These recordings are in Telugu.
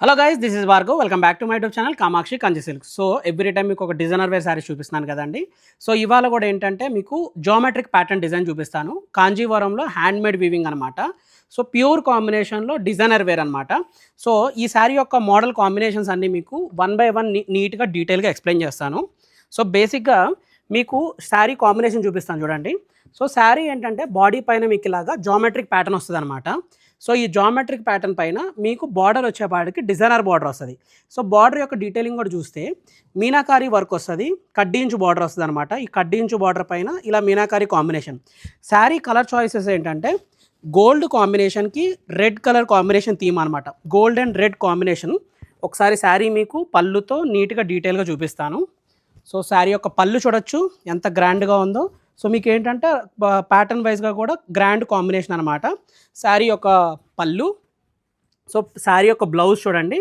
Hello guys, this is Bhargav. Welcome back to my YouTube channel Kamakshi Kanchi silk. So every time మీకు ఒక డిజైనర్ వేర్ శారీస్ చూపిస్తున్నాను కదండి. సో ఇవాళ కూడా ఏంటంటే మీకు జామెట్రిక్ ప్యాటర్న్ డిజైన్ చూపిస్తాను. కాంజీవరంలో హ్యాండ్ మేడ్ వీవింగ్ అనమాట. సో ప్యూర్ కాంబినేషన్లో డిజైనర్ వేర్ అనమాట. సో ఈ శారీ యొక్క మోడల్ కాంబినేషన్స్ అన్నీ మీకు వన్ బై వన్ నీట్గా డీటెయిల్గా ఎక్స్ప్లెయిన్ చేస్తాను. సో బేసిక్గా మీకు శారీ కాంబినేషన్ చూపిస్తాను చూడండి. సో శారీ ఏంటంటే బాడీ పైన మీకు ఇలాగా జామెట్రిక్ ప్యాటర్న్ వస్తుంది అనమాట. సో ఈ జామెట్రిక్ ప్యాటర్న్ పైన మీకు బార్డర్ వచ్చేపాటికి డిజైనర్ బార్డర్ వస్తుంది. సో బార్డర్ యొక్క డీటెయిలింగ్ కూడా చూస్తే మీనాకారి వర్క్ వస్తుంది, కడ్డీంచు బార్డర్ వస్తుంది అనమాట. ఈ కడ్డీంచు బార్డర్ పైన ఇలా meenakari combination. Sari colour choices ఏంటంటే గోల్డ్ కాంబినేషన్కి రెడ్ కలర్ కాంబినేషన్ థీమ్ అనమాట. Gold and red combination. ఒకసారి శారీ మీకు పళ్ళుతో నీట్గా డీటెయిల్గా చూపిస్తాను. సో శారీ యొక్క పళ్ళు చూడొచ్చు ఎంత గ్రాండ్గా ఉందో. సో మీకు ఏంటంటే ప్యాటర్న్ వైజ్గా కూడా గ్రాండ్ కాంబినేషన్ అనమాట శారీ యొక్క పళ్ళు. సో శారీ యొక్క బ్లౌజ్ చూడండి.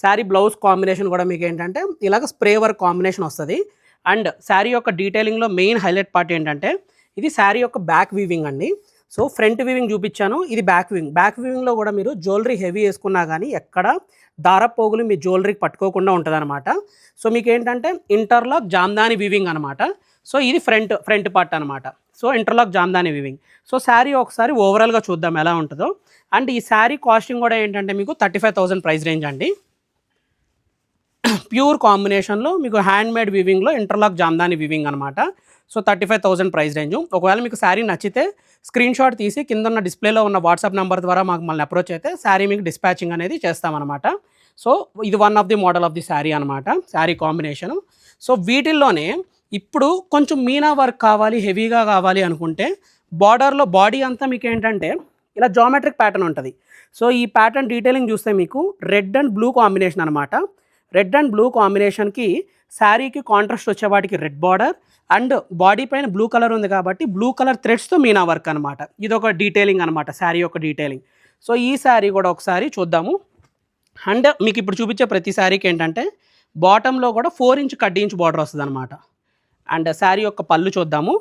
శారీ బ్లౌజ్ కాంబినేషన్ కూడా మీకు ఏంటంటే ఇలాగ స్ప్రే వర్క్ కాంబినేషన్ వస్తుంది. అండ్ శారీ యొక్క డీటెయిలింగ్లో మెయిన్ హైలైట్ పార్ట్ ఏంటంటే ఇది శారీ యొక్క బ్యాక్ వీవింగ్ అండి. సో ఫ్రంట్ వీవింగ్ చూపించాను, ఇది బ్యాక్ వీవింగ్. బ్యాక్ వీవింగ్లో కూడా మీరు జ్యువెలరీ హెవీ వేసుకున్నా కానీ ఎక్కడ దారపోగులు మీ జ్యువెలరీకి పట్టుకోకుండా ఉంటుంది అనమాట. సో మీకు ఏంటంటే ఇంటర్లాక్ జామ్దాని వీవింగ్ అనమాట. సో ఇది ఫ్రంట్ పార్ట్ అనమాట. So interlock jamdani weaving. So sari ఒకసారి ఓవరాల్గా చూద్దాం ఎలా ఉంటుందో. అండ్ ఈ శారీ కాస్టింగ్ కూడా ఏంటంటే మీకు 35,000 ప్రైస్ రేంజ్ అండి. ప్యూర్ కాంబినేషన్లో మీకు హ్యాండ్ మేడ్ వీవింగ్లో ఇంటర్లాక్ జామ్దాని వీవింగ్ అనమాట. So 35,000 price range. ఒకవేళ మీకు శారీ నచ్చితే స్క్రీన్ షాట్ తీసి కింద ఉన్న డిస్ప్లేలో ఉన్న వాట్సాప్ నెంబర్ ద్వారా మాకు మళ్ళీ అప్రోచ్ అయితే శారీ మీకు డిస్పాచింగ్ అనేది చేస్తామన్నమాట. సో ఇది one of the model of the sari అనమాట, శారీ కాంబినేషను. సో వీటిల్లోనే ఇప్పుడు కొంచెం మీనా వర్క్ కావాలి, హెవీగా కావాలి అనుకుంటే బార్డర్లో బాడీ అంతా మీకు ఏంటంటే ఇలా జామెట్రిక్ ప్యాటర్న్ ఉంటుంది. సో ఈ ప్యాటర్న్ డీటెయిలింగ్ చూస్తే మీకు రెడ్ అండ్ బ్లూ కాంబినేషన్ అనమాట. రెడ్ అండ్ బ్లూ కాంబినేషన్కి శారీకి కాంట్రాస్ట్ వచ్చేవాటికి రెడ్ బార్డర్ అండ్ బాడీ పైన బ్లూ కలర్ ఉంది కాబట్టి బ్లూ కలర్ థ్రెడ్స్తో మీనా వర్క్ అనమాట. ఇది ఒక డీటెయిలింగ్ అనమాట, శారీ యొక్క డీటెయిలింగ్. సో ఈ శారీ కూడా ఒకసారి చూద్దాము. అండ్ మీకు ఇప్పుడు చూపించే ప్రతి శారీకి ఏంటంటే బాటంలో కూడా 4 ఇంచ్ కడ్డీ ఇంచ్ బార్డర్ వస్తుంది అనమాట. అండ్ శారీ యొక్క పళ్ళు చూద్దాము.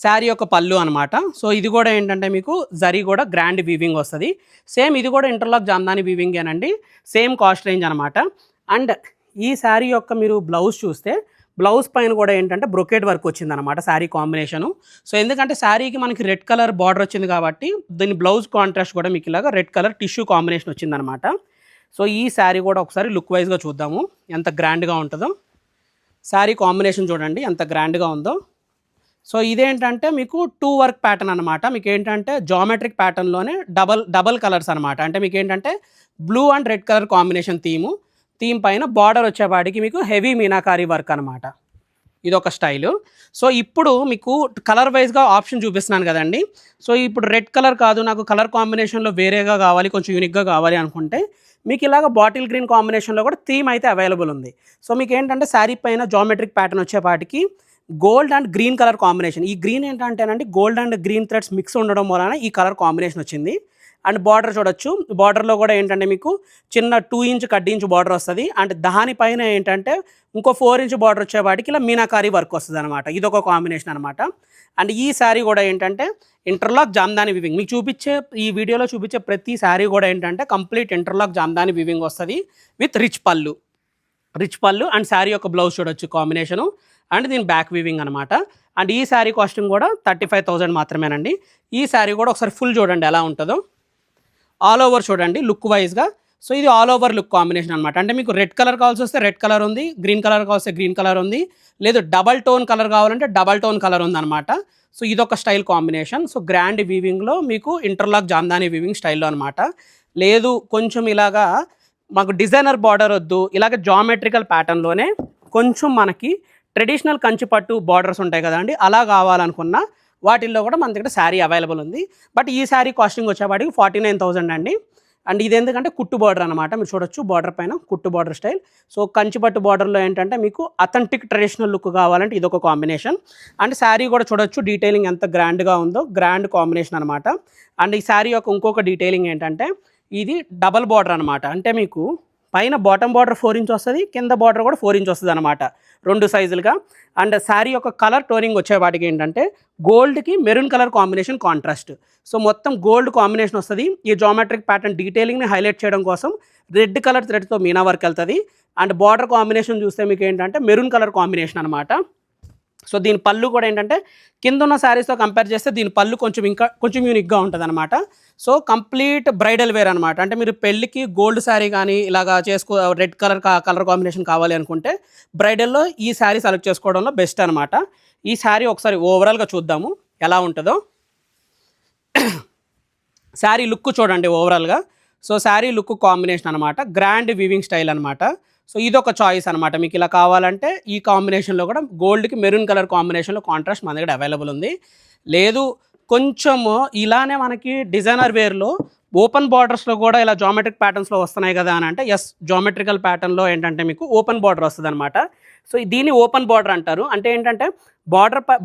శారీ యొక్క పళ్ళు అనమాట. సో ఇది కూడా ఏంటంటే మీకు జరీ కూడా గ్రాండ్ వీవింగ్ వస్తుంది. సేమ్ ఇది కూడా ఇంటర్లాక్ జామ్దాని వీవింగేనండి, సేమ్ కాస్ట్ రేంజ్ అనమాట. అండ్ ఈ శారీ యొక్క మీరు బ్లౌజ్ చూస్తే బ్లౌజ్ పైన కూడా ఏంటంటే బ్రొకేట్ వర్క్ వచ్చిందనమాట శారీ కాంబినేషను. సో ఎందుకంటే శారీకి మనకి రెడ్ కలర్ బార్డర్ వచ్చింది కాబట్టి దీని బ్లౌజ్ కాంట్రాస్ట్ కూడా మీకు ఇలాగా రెడ్ కలర్ టిష్యూ కాంబినేషన్ వచ్చిందనమాట. సో ఈ శారీ కూడా ఒకసారి లుక్ వైజ్గా చూద్దాము ఎంత గ్రాండ్గా ఉంటుందో. శారీ కాంబినేషన్ చూడండి ఎంత గ్రాండ్గా ఉందో. సో ఇదేంటంటే మీకు 2 వర్క్ ప్యాటర్న్ అనమాట. మీకు ఏంటంటే జామెట్రిక్ ప్యాటర్న్లోనే డబల్ కలర్స్ అనమాట. అంటే మీకు ఏంటంటే blue and red colour combination theme పైన బార్డర్ వచ్చేవాడికి మీకు హెవీ మీనాకారి వర్క్ అనమాట. ఇదొక స్టైలు. సో ఇప్పుడు మీకు కలర్ వైజ్గా ఆప్షన్ చూపిస్తున్నాను కదండి. సో ఇప్పుడు రెడ్ కలర్ కాదు, నాకు కలర్ కాంబినేషన్లో వేరేగా కావాలి, కొంచెం యూనిక్గా కావాలి అనుకుంటే మీకు ఇలాగ బాటిల్ గ్రీన్ కాంబినేషన్లో కూడా థీమ్ అయితే అవైలబుల్ ఉంది. సో మీకు ఏంటంటే శారీ పైన జామెట్రిక్ ప్యాటర్న్ వచ్చేపాటికి gold and green colour combination. ఈ గ్రీన్ ఏంటంటేనండి gold and green threads mix ఉండడం వలన ఈ కలర్ కాంబినేషన్ వచ్చింది. అండ్ బార్డర్ చూడొచ్చు, బార్డర్లో కూడా ఏంటంటే మీకు చిన్న 2 ఇంచ్ కడ్డీ ఇంచ్ బార్డర్ వస్తుంది. అండ్ దానిపైన ఏంటంటే ఇంకో 4 ఇంచ్ బార్డర్ వచ్చేవాటికి ఇలా మీనాకారి వర్క్ వస్తుంది అనమాట. ఇదొక కాంబినేషన్ అనమాట. అండ్ ఈ శారీ కూడా ఏంటంటే ఇంటర్లాక్ జామ్దాని వివింగ్. మీకు ఈ వీడియోలో చూపించే ప్రతి శారీ కూడా ఏంటంటే కంప్లీట్ ఇంటర్లాక్ జామ్దాని వివింగ్ వస్తుంది విత్ రిచ్ పళ్ళు అండ్ శారీ యొక్క బ్లౌజ్ చూడొచ్చు కాంబినేషను. అండ్ దీని బ్యాక్ వీవింగ్ అనమాట. అండ్ ఈ శారీ కాస్టింగ్ కూడా 35,000 మాత్రమేనండి. ఈ శారీ కూడా ఒకసారి ఫుల్ చూడండి ఎలా ఉంటుందో. ఆల్ ఓవర్ చూడండి లుక్ వైజ్గా. సో ఇది ఆల్ ఓవర్ లుక్ కాంబినేషన్ అనమాట. అంటే మీకు రెడ్ కలర్ కావాల్సి వస్తే రెడ్ కలర్ ఉంది, గ్రీన్ కలర్ కావాల్సి గ్రీన్ కలర్ ఉంది, లేదు డబల్ టోన్ కలర్ కావాలంటే డబల్ టోన్ కలర్ ఉందన్నమాట. సో ఇదొక స్టైల్ కాంబినేషన్. సో గ్రాండ్ వీవింగ్లో మీకు ఇంటర్లాక్ జామ్దాని వీవింగ్ స్టైల్లో అనమాట. లేదు కొంచెం ఇలాగా మాకు డిజైనర్ బార్డర్ వద్దు, ఇలాగ జామెట్రికల్ ప్యాటర్న్లోనే కొంచెం మనకి ట్రెడిషనల్ కంచిపట్టు బార్డర్స్ ఉంటాయి కదండి, అలా కావాలనుకున్న వాటిల్లో కూడా మన దగ్గర శారీ అవైలబుల్ ఉంది. బట్ ఈ శారీ కాస్టింగ్ వచ్చేవాడికి 49,000 అండి. అండ్ ఇది ఎందుకంటే కుట్టు బార్డర్ అనమాట. మీరు చూడొచ్చు బార్డర్ పైన కుట్టు బార్డర్ స్టైల్. సో కంచిపట్టు బార్డర్లో ఏంటంటే మీకు అథెంటిక్ ట్రెడిషనల్ లుక్ కావాలంటే ఇదొక కాంబినేషన్. అండ్ శారీ కూడా చూడొచ్చు డీటెయిలింగ్ ఎంత గ్రాండ్గా ఉందో, గ్రాండ్ కాంబినేషన్ అనమాట. అండ్ ఈ శారీ యొక్క ఇంకొక డీటెయిలింగ్ ఏంటంటే ఇది డబల్ బార్డర్ అనమాట. అంటే మీకు పైన బాటమ్ బార్డర్ 4 ఇంచ్ వస్తుంది, కింద బార్డర్ కూడా 4 ఇంచ్ వస్తుంది అనమాట, 2 సైజులుగా. అండ్ శారీ యొక్క కలర్ టోనింగ్ వచ్చే వాటికి ఏంటంటే గోల్డ్కి maroon colour combination contrast. So మొత్తం గోల్డ్ కాంబినేషన్ వస్తుంది. ఈ జామెట్రిక్ ప్యాటర్న్ డీటెయిలింగ్ని హైలైట్ చేయడం కోసం రెడ్ కలర్ థ్రెడ్తో మీనా వర్క్ వెళ్తుంది. అండ్ బార్డర్ కాంబినేషన్ చూస్తే మీకు ఏంటంటే మెరూన్ కలర్ కాంబినేషన్ అనమాట. సో దీని పళ్ళు కూడా ఏంటంటే కింద ఉన్న శారీస్తో కంపేర్ చేస్తే దీని పళ్ళు కొంచెం యూనిక్గా ఉంటుంది అనమాట. సో కంప్లీట్ బ్రైడల్ వేర్ అనమాట. అంటే మీరు పెళ్ళికి గోల్డ్ శారీ కానీ ఇలాగా రెడ్ కలర్ కాంబినేషన్ కావాలి అనుకుంటే బ్రైడల్లో ఈ శారీ సెలెక్ట్ చేసుకోవడంలో బెస్ట్ అనమాట. ఈ శారీ ఒకసారి ఓవరాల్గా చూద్దాము ఎలా ఉంటుందో. శారీ లుక్ చూడండి ఓవరాల్గా. సో శారీ లుక్ కాంబినేషన్ అనమాట, గ్రాండ్ వీవింగ్ స్టైల్ అనమాట. సో ఇదొక చాయిస్ అనమాట. మీకు ఇలా కావాలంటే ఈ కాంబినేషన్లో కూడా గోల్డ్కి మెరూన్ కలర్ కాంబినేషన్లో కాంట్రాస్ట్ మన దగ్గర అవైలబుల్ ఉంది. లేదు కొంచెము ఇలానే మనకి డిజైనర్ వేర్లో ఓపెన్ బార్డర్స్లో కూడా ఇలా జామెట్రిక్ ప్యాటర్న్స్లో వస్తున్నాయి కదా అని అంటే ఎస్, జామెట్రికల్ ప్యాటర్న్లో ఏంటంటే మీకు ఓపెన్ బార్డర్ వస్తుంది అనమాట. సో దీన్ని ఓపెన్ బార్డర్ అంటారు. అంటే ఏంటంటే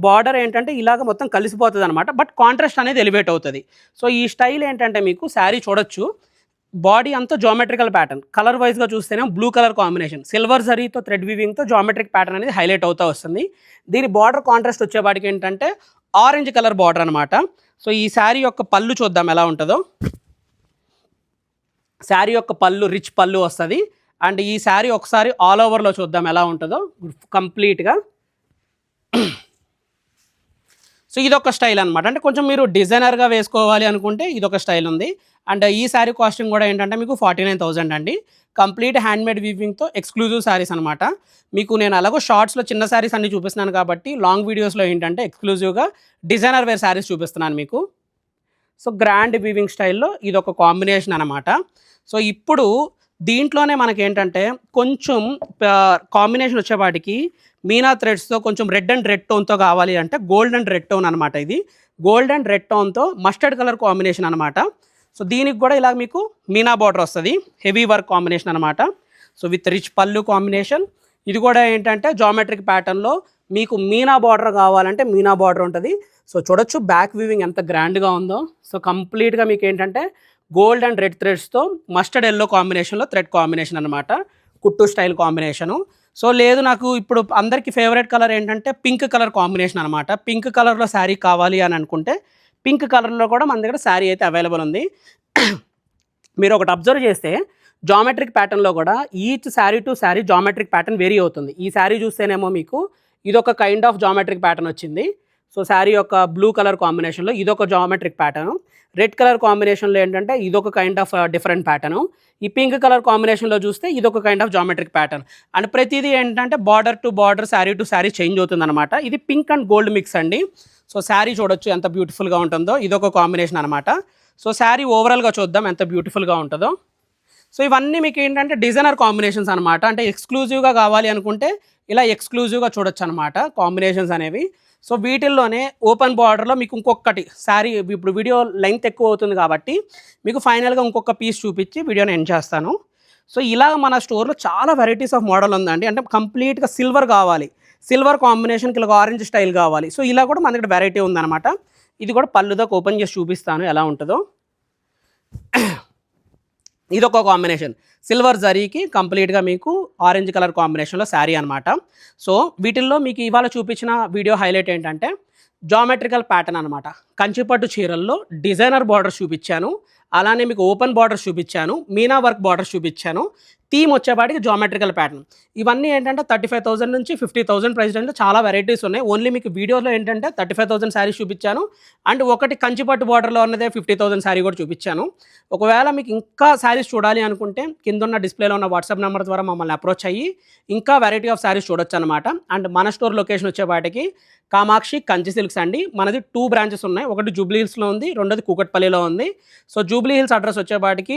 బార్డర్ ఏంటంటే ఇలాగ మొత్తం కలిసిపోతుంది అనమాట, బట్ కాంట్రాస్ట్ అనేది ఎలివేట్ అవుతుంది. సో ఈ స్టైల్ ఏంటంటే మీకు శారీ చూడొచ్చు, బాడీ అంతా జామెట్రికల్ ప్యాటర్న్, కలర్ వైజ్గా చూస్తేనే బ్లూ కలర్ కాంబినేషన్, సిల్వర్ జరీతో థ్రెడ్ వీవింగ్తో జామెట్రిక్ ప్యాటర్న్ అనేది హైలైట్ అవుతూ వస్తుంది. దీని బార్డర్ కాంట్రాస్ట్ వచ్చేవాడికి ఏంటంటే ఆరెంజ్ కలర్ బార్డర్ అనమాట. సో ఈ శారీ యొక్క పళ్ళు చూద్దాం ఎలా ఉంటుందో. శారీ యొక్క పళ్ళు రిచ్ పళ్ళు వస్తుంది. అండ్ ఈ శారీ ఒకసారి ఆల్ ఓవర్లో చూద్దాం ఎలా ఉంటుందో కంప్లీట్గా. సో ఇదొక స్టైల్ అనమాట. అంటే కొంచెం మీరు డిజైనర్గా వేసుకోవాలి అనుకుంటే ఇదొక స్టైల్ ఉంది. అండ్ ఈ శారీ కాస్టింగ్ కూడా ఏంటంటే మీకు 49,000 అండి. కంప్లీట్ హ్యాండ్మేడ్ వీవింగ్తో ఎక్స్క్లూజివ్ శారీస్ అనమాట. మీకు నేను అలాగో షార్ట్స్లో చిన్న శారీస్ అన్ని చూపిస్తున్నాను కాబట్టి లాంగ్ వీడియోస్లో ఏంటంటే ఎక్స్క్లూజివ్గా డిజైనర్ వేర్ శారీస్ చూపిస్తున్నాను మీకు. సో గ్రాండ్ వీవింగ్ స్టైల్లో ఇదొక కాంబినేషన్ అనమాట. సో ఇప్పుడు దీంట్లోనే మనకి ఏంటంటే కొంచెం కాంబినేషన్ వచ్చేవాటికి మీనా థ్రెడ్స్తో కొంచెం రెడ్ అండ్ రెడ్ టోన్తో కావాలి అంటే గోల్డ్ అండ్ రెడ్ టోన్ అనమాట. ఇది గోల్డ్ అండ్ రెడ్ టోన్తో మస్టర్డ్ కలర్ కాంబినేషన్ అనమాట. సో దీనికి కూడా ఇలా మీకు మీనా బార్డర్ వస్తుంది, హెవీ వర్క్ కాంబినేషన్ అనమాట. సో విత్ రిచ్ పళ్ళు కాంబినేషన్. ఇది కూడా ఏంటంటే జామెట్రిక్ ప్యాటర్న్లో మీకు మీనా బార్డర్ కావాలంటే మీనా బార్డర్ ఉంటుంది. సో చూడొచ్చు బ్యాక్ వీవింగ్ ఎంత గ్రాండ్గా ఉందో. సో కంప్లీట్గా మీకు ఏంటంటే గోల్డ్ అండ్ రెడ్ థ్రెడ్స్తో మస్టర్డ్ ఎల్లో కాంబినేషన్లో థ్రెడ్ కాంబినేషన్ అనమాట, కుట్టు స్టైల్ కాంబినేషను. సో లేదు నాకు ఇప్పుడు అందరికీ ఫేవరెట్ కలర్ ఏంటంటే పింక్ కలర్ కాంబినేషన్ అనమాట. పింక్ కలర్లో శారీ కావాలి అని అనుకుంటే పింక్ కలర్లో కూడా మన దగ్గర శారీ అయితే అవైలబుల్ ఉంది. మీరు ఒకటి అబ్జర్వ్ చేస్తే జామెట్రిక్ ప్యాటర్న్లో కూడా each sari to sari geometric pattern vary అవుతుంది. ఈ శారీ చూస్తేనేమో మీకు ఇదొక కైండ్ ఆఫ్ జామెట్రిక్ ప్యాటర్న్ వచ్చింది. సో శారీ యొక్క బ్లూ కలర్ కాంబినేషన్లో ఇదొక జామెట్రిక్ ప్యాటర్న్, రెడ్ కలర్ కాంబినేషన్లో ఏంటంటే ఇదొక కైండ్ ఆఫ్ డిఫరెంట్ ప్యాటర్న్, ఈ పింక్ కలర్ కాంబినేషన్లో చూస్తే ఇదొక kind of geometric pattern. And ప్రతిదీ ఏంటంటే border to border sari to sari change అవుతుంది అనమాట. ఇది పింక్ అండ్ గోల్డ్ మిక్స్ అండి. సో శారీ చూడొచ్చు ఎంత బ్యూటిఫుల్గా ఉంటుందో, ఇదొక కాంబినేషన్ అనమాట. సో శారీ ఓవరాల్గా చూద్దాం ఎంత బ్యూటిఫుల్గా ఉంటుందో. సో ఇవన్నీ మీకు ఏంటంటే డిజైనర్ కాంబినేషన్స్ అనమాట. అంటే ఎక్స్క్లూజివ్గా కావాలి అనుకుంటే ఇలా ఎక్స్క్లూజివ్గా చూడొచ్చు అనమాట కాంబినేషన్స్ అనేవి. సో వీటిల్లోనే ఓపెన్ బార్డర్లో మీకు ఇంకొకటి శారీ, ఇప్పుడు వీడియో లెంగ్త్ ఎక్కువ అవుతుంది కాబట్టి మీకు ఫైనల్గా ఇంకొక పీస్ చూపించి వీడియోని ఎండ్ చేస్తాను. సో ఇలా మన స్టోర్లో చాలా వెరైటీస్ ఆఫ్ మోడల్ ఉందండి. అంటే కంప్లీట్గా సిల్వర్ కావాలి, సిల్వర్ కాంబినేషన్కి ఇలా ఆరెంజ్ స్టైల్ కావాలి. సో ఇలా కూడా మన దగ్గర వెరైటీ ఉందన్నమాట. ఇది కూడా పళ్ళుదాకా ఓపెన్ చేసి చూపిస్తాను ఎలా ఉంటుందో. ఇదొక కాంబినేషన్, సిల్వర్ జరీకి కంప్లీట్గా మీకు ఆరెంజ్ కలర్ కాంబినేషన్లో శారీ అనమాట. సో వీటిల్లో మీకు ఇవాళ చూపించిన వీడియో హైలైట్ ఏంటంటే జామెట్రికల్ ప్యాటర్న్ అనమాట. కంచిపట్టు చీరల్లో డిజైనర్ బార్డర్స్ చూపించాను, అలానే మీకు ఓపెన్ బార్డర్స్ చూపించాను, మీనా వర్క్ బార్డర్స్ చూపించాను. థీమ్ వచ్చేపాటికి జామెట్రికల్ ప్యాటర్న్. ఇవన్నీ ఏంటంటే 35,000 నుంచి 50,000 ప్రైస్ రేంజ్లో చాలా వెరైటీస్ ఉన్నాయి. ఓన్లీ మీకు వీడియోలో ఏంటంటే 35,000 శారీస్ చూపించాను. అండ్ ఒకటి కంచిపట్టు బార్డర్లో ఉన్నదే 50,000 శారీ కూడా చూపించాను. ఒకవేళ మీకు ఇంకా శారీస్ చూడాలి అనుకుంటే కింద ఉన్న డిస్ప్లేలో ఉన్న వాట్సాప్ నెంబర్ ద్వారా మమ్మల్ని అప్రోచ్ అయ్యి ఇంకా వెరైటీ ఆఫ్ శారీస్ చూడొచ్చు అనమాట. అండ్ మన స్టోర్ లొకేషన్ వచ్చేపాటికి కామాక్షి కంచి సిల్క్స్ అండి. మనది 2 బ్రాంచెస్ ఉన్నాయి, ఒకటి జూబ్లీ హిల్స్లో ఉంది, రెండోది కూకట్పల్లిలో ఉంది. సో జూబ్లీ హిల్స్ అడ్రస్ వచ్చేపాటికి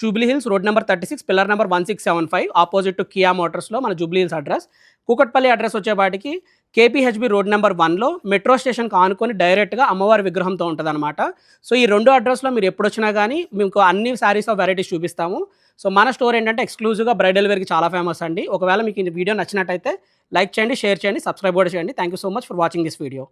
Jubilee Hills road number 36 pillar number 1675 opposite to Kia మోటార్స్లో మన జూబ్లీ హిల్స్ అడ్రస్. కూకట్పల్లి అడ్రస్ వచ్చేపాటికి కేపీహెచ్బి రోడ్ నెంబర్ 1లో మెట్రో స్టేషన్కి ఆనుకొని డైరెక్ట్గా అమ్మవారి విగ్రహంతో ఉంటుంది అనమాట. సో ఈ 2 అడ్రస్లో మీరు ఎప్పుడు వచ్చినా కానీ మీకు అన్ని శారీస్ ఆఫ్ వెరైటీస్ చూపిస్తాము. సో మన స్టోర్ ఏంటంటే ఎక్స్క్లూజివ్గా బ్రైడల్ వేర్కి చాలా ఫేమస్ అండి. ఒకవేళ మీకు ఈ వీడియో నచ్చినట్టయితే లైక్ చేయండి, షేర్ చేయండి, సబ్స్క్రైబ్ కూడా చేయండి. Thank you so much for watching this video.